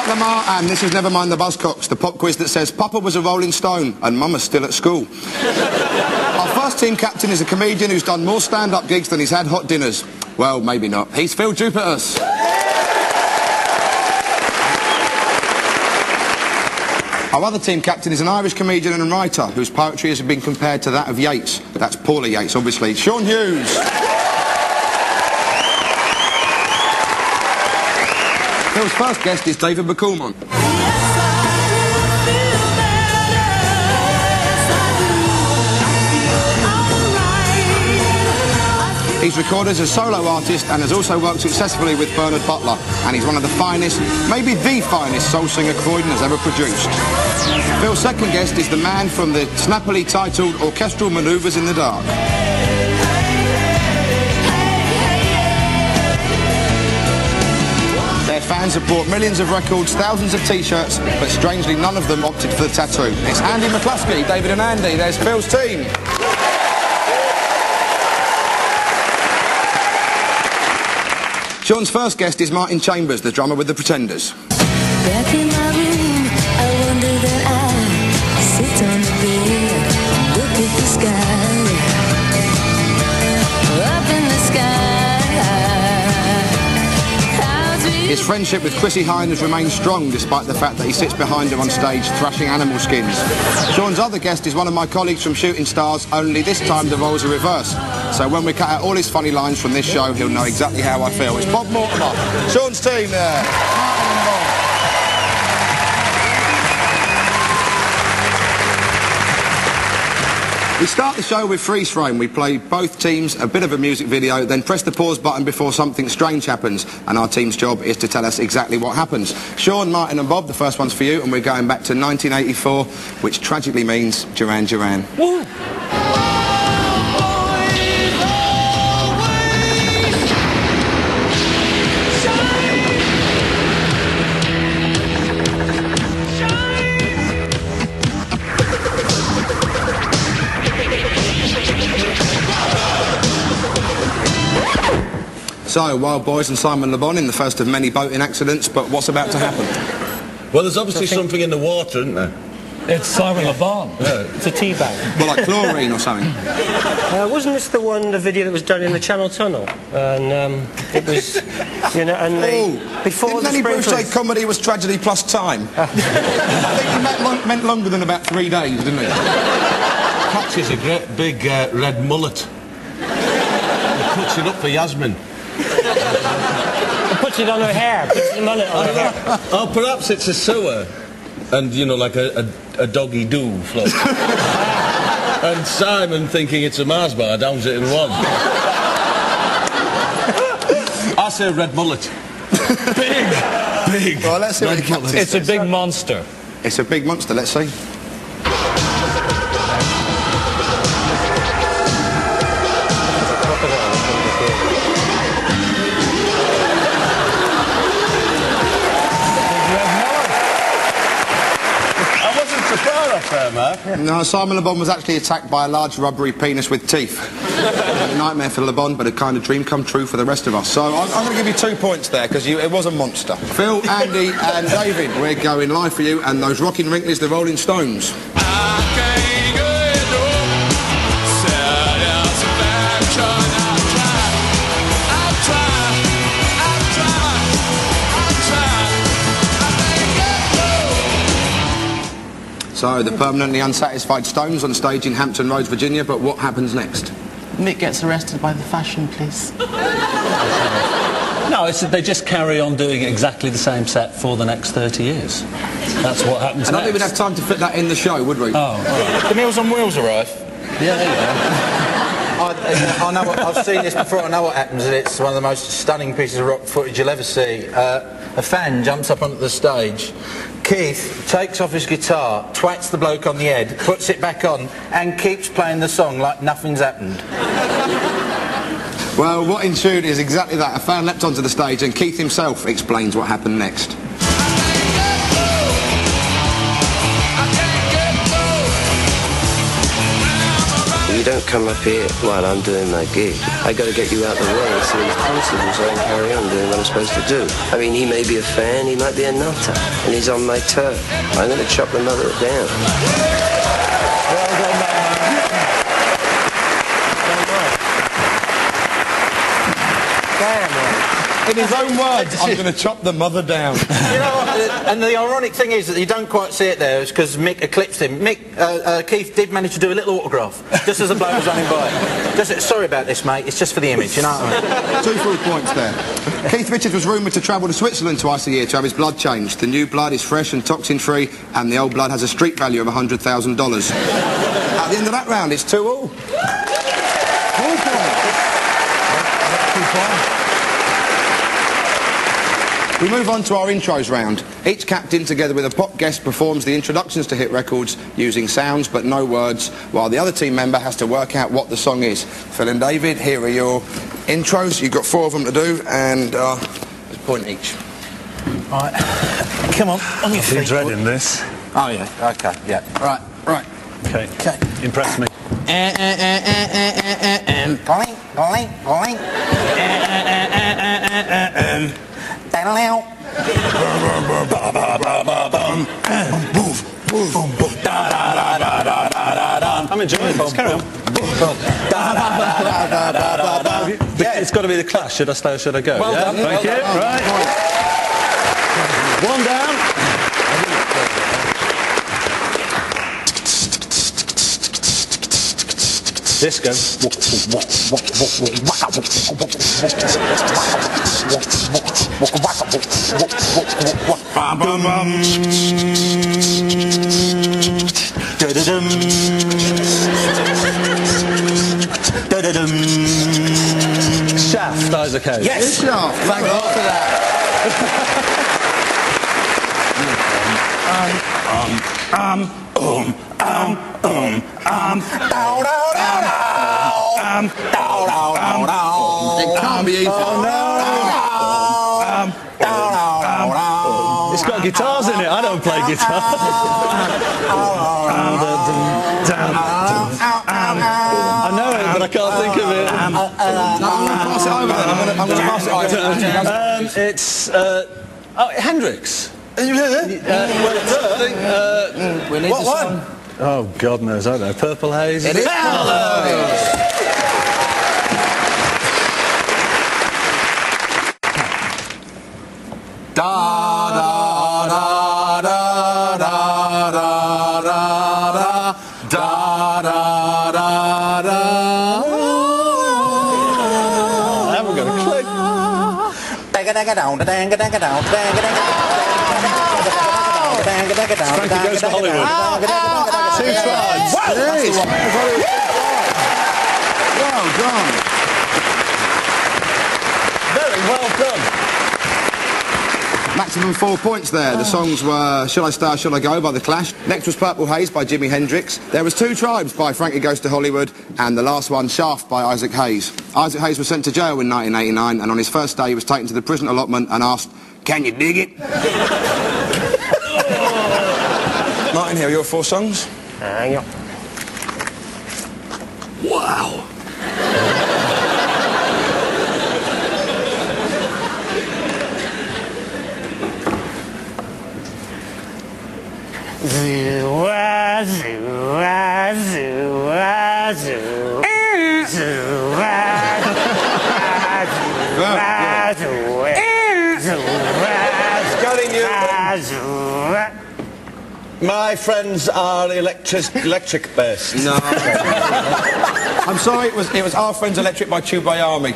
Mark Lamarr, and this is Never Mind the Buzzcocks, the pop quiz that says Papa was a Rolling Stone and Mama's still at school. Our first team captain is a comedian who's done more stand-up gigs than he's had hot dinners. Well, maybe not. He's Phill. Our other team captain is an Irish comedian and writer whose poetry has been compared to that of Yeats. That's Paula Yates, obviously. Sean Hughes. Phil's first guest is David McAlmont. He's recorded as a solo artist and has also worked successfully with Bernard Butler, and he's one of the finest, maybe the finest soul singer Croydon has ever produced. Phil's second guest is the man from the snappily titled Orchestral Manoeuvres in the Dark. Their fans have bought millions of records, thousands of t-shirts, but strangely none of them opted for the tattoo. It's Andy McCluskey, David and Andy. There's Phil's team. Sean's first guest is Martin Chambers, the drummer with the Pretenders. Back in my room, I wonder that I sit on the bed, look at the sky, up in the sky. His friendship with Chrissie Hynde has remained strong despite the fact that he sits behind her on stage thrashing animal skins. Sean's other guest is one of my colleagues from Shooting Stars, only this time the roles are reversed. So when we cut out all his funny lines from this show, he'll know exactly how I feel. It's Bob Mortimer. Sean's team there. Martin and Bob. We start the show with freeze frame. We play both teams a bit of a music video, then press the pause button before something strange happens, and our team's job is to tell us exactly what happens. Sean, Martin and Bob, the first one's for you, and we're going back to 1984, which tragically means Duran Duran. Woo! So, Wild Boys and Simon Le Bon in the first of many boating accidents, but what's about to happen? Well, there's obviously something in the water, isn't there? It's Simon Le Bon. Yeah. It's a tea bag. Well, like chlorine or something. Wasn't this the video that was done in the Channel Tunnel? And it was, you know, and before didn't the Lenny Bruce say sprinklers... comedy was tragedy plus time? I think he meant longer than about 3 days, didn't he? Catches a great big red mullet. He puts it up for Yasmin. It puts it on her hair, puts the mullet on her hair. Oh, perhaps it's a sewer. And, you know, like a doggy-doo float. And Simon, thinking it's a Mars bar, downs it in one. I say red mullet. Big. Well, let's see what It's a big monster. It's a big monster, let's see. No, Simon Le Bon was actually attacked by a large rubbery penis with teeth. A nightmare for Le Bon, but a kind of dream come true for the rest of us. So I'm going to give you 2 points there, because it was a monster. Phil, Andy and David, we're going live for you, and those rocking wrinklies, the Rolling Stones. So, the permanently unsatisfied Stones on stage in Hampton Roads, Virginia, but what happens next? Mick gets arrested by the fashion police. No, they just carry on doing exactly the same set for the next 30 years. That's what happens I don't next. even have time to fit that in the show, would we? Oh, all right. The Meals on Wheels arrive. Yeah, there you go. I know I've seen this before. I know what happens, and it's one of the most stunning pieces of rock footage you'll ever see. A fan jumps up onto the stage. Keith takes off his guitar, twats the bloke on the head, puts it back on, and keeps playing the song like nothing's happened. Well, what ensued is exactly that. A fan leapt onto the stage, and Keith himself explains what happened next. you don't come up here while I'm doing my gig. I got to get you out the way as soon as possible so I can carry on doing what I'm supposed to do. I mean, he may be a fan, he might be a nutter, and he's on my turf. I'm going to chop the mother down. Well done, man. In his own words, I'm going to chop the mother down. You know what? And the ironic thing is that you don't quite see it there is because Mick eclipsed him. Keith did manage to do a little autograph just as the bloke was running by. Sorry about this, mate. It's just for the image, you know what I mean? 2 full points there. Keith Richards was rumoured to travel to Switzerland twice a year to have his blood changed. The new blood is fresh and toxin-free, and the old blood has a street value of $100,000. At the end of that round, it's 2-all. 4 points. We move on to our intros round. Each captain, together with a pop guest, performs the introductions to hit records using sounds but no words, while the other team member has to work out what the song is. Phil and David, here are your intros. You've got 4 of them to do, and there's a point each. Right. Come on your feet. Who's dreading this? Oh, yeah. OK, yeah. Right. Okay. Impress me. I'm enjoying this. Carry on. It's got to be the Clash. Should I stay or should I go? Well done. Thank you. Right. 1 down. Disco. Shaft, Isaac Hayes. Yes, Shaft. Thank God for that. It can't be easy. It's got guitars in it. I don't play guitar. I know it, but I can't think of it. I'm going to pass it over then. I'm going to pass it over. It's Hendrix. What one? Oh, God knows, I don't know. Purple Haze. It is. I haven't got a clue. Frankie Goes to Hollywood. 2 tries. Well done. Very well done. Maximum 4 points there. The songs were Shall I Stay or Shall I Go by The Clash. Next was Purple Haze by Jimi Hendrix. There was 2 Tribes by Frankie Goes to Hollywood, and the last one, Shaft by Isaac Hayes. Isaac Hayes was sent to jail in 1989, and on his first day he was taken to the prison allotment and asked, "Can you dig it?" Martin, here are your 4 songs. Wow. My friends are electric based. No. I'm sorry, it was Our Friends Electric by Tube by Army.